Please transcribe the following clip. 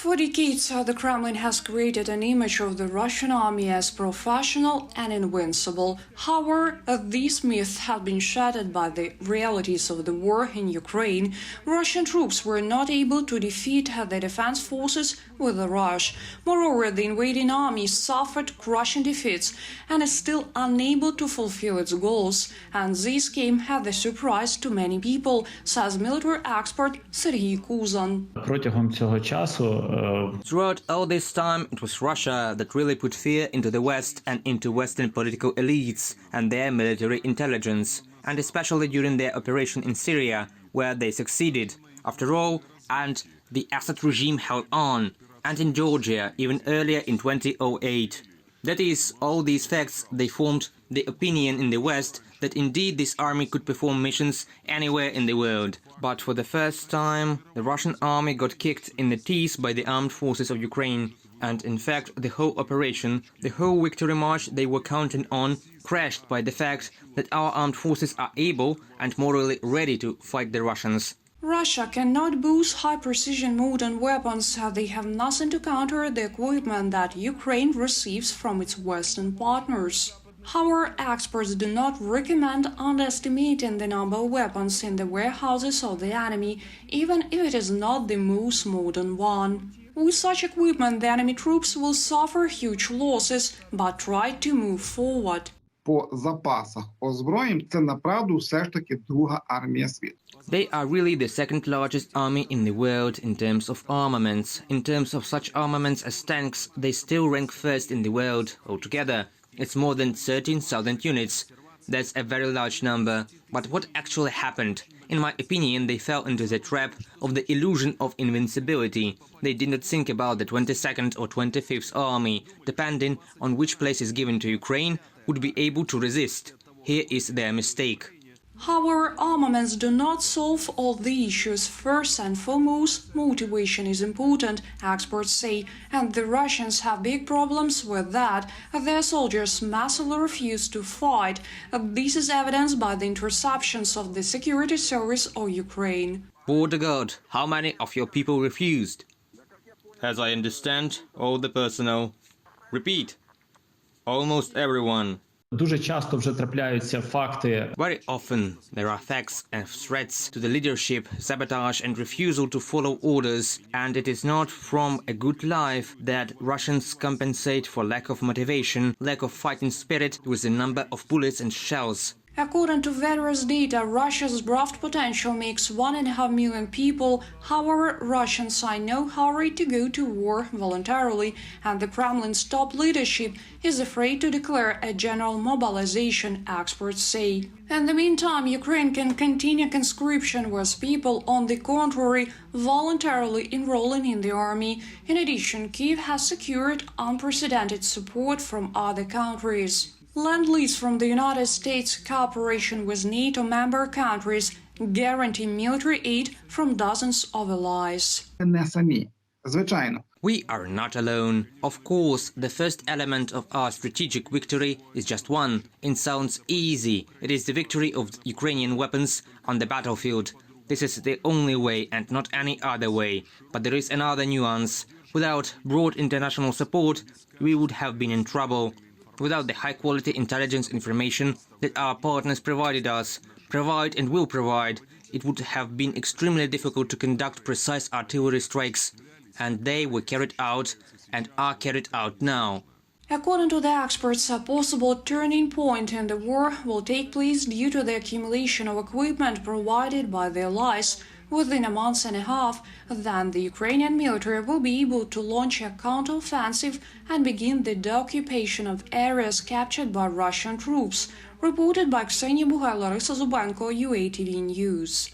For decades, the Kremlin has created an image of the Russian army as professional and invincible. However, these myths have been shattered by the realities of the war in Ukraine. Russian troops were not able to defeat the defense forces with a rush. Moreover, the invading army suffered crushing defeats and is still unable to fulfill its goals. And this came as a surprise to many people, says military expert Serhiy Kuzan. Протягом цього часу Throughout all this time, it was Russia that really put fear into the West and into Western political elites and their military intelligence, and especially during their operation in Syria, where they succeeded. After all, and the Assad regime held on, and in Georgia, even earlier in 2008. That is, all these facts, they formed the opinion in the West that indeed this army could perform missions anywhere in the world. But for the first time, the Russian army got kicked in the teeth by the armed forces of Ukraine. And in fact, the whole operation, the whole victory march they were counting on, crashed by the fact that our armed forces are able and morally ready to fight the Russians. Russia cannot boast high-precision modern weapons. They have nothing to counter the equipment that Ukraine receives from its Western partners. However, experts do not recommend underestimating the number of weapons in the warehouses of the enemy, even if it is not the most modern one. With such equipment, the enemy troops will suffer huge losses, but try to move forward. По запасах озброєнь це направду все ж таки друга армія світу. They are really the second largest army in the world in terms of armaments. In terms of such armaments as tanks, they still rank first in the world altogether. It's more than 13,000 units. That's a very large number. But what actually happened? In my opinion, they fell into the trap of the illusion of invincibility. They did not think about the 22nd or 25th Army, depending on which place is given to Ukraine, would be able to resist. Here is their mistake. However, armaments do not solve all the issues. First and foremost, motivation is important, experts say, and the Russians have big problems with that. Their soldiers massively refuse to fight. This is evidenced by the interceptions of the security service of Ukraine. Border guard, how many of your people refused? As I understand, all the personnel. Repeat. Almost everyone. дуже часто вже трапляються факти. Very often there are facts and threats to the leadership, sabotage and refusal to follow orders, and it is not from a good life that Russians compensate for lack of motivation, lack of fighting spirit with the number of bullets and shells. According to various data, Russia's draft potential makes 1.5 million people. However, Russians are in no hurry to go to war voluntarily, and the Kremlin's top leadership is afraid to declare a general mobilization, experts say. In the meantime, Ukraine can continue conscription with people, on the contrary, voluntarily enrolling in the army. In addition, Kyiv has secured unprecedented support from other countries. Lend-Lease from the United States, cooperation with NATO member countries, guarantee military aid from dozens of allies. Не самі, звичайно. We are not alone. Of course, the first element of our strategic victory is just one. It sounds easy. It is the victory of Ukrainian weapons on the battlefield. This is the only way and not any other way. But there is another nuance. Without broad international support, we would have been in trouble. Without the high-quality intelligence information that our partners provided us, provide and will provide, it would have been extremely difficult to conduct precise artillery strikes. And they were carried out and are carried out now. According to the experts, a possible turning point in the war will take place due to the accumulation of equipment provided by the allies. Within a month and a half, then the Ukrainian military will be able to launch a counteroffensive and begin the deoccupation of areas captured by Russian troops. Reported by Ksenia Bugay, Larisa Zubenko, UATV News.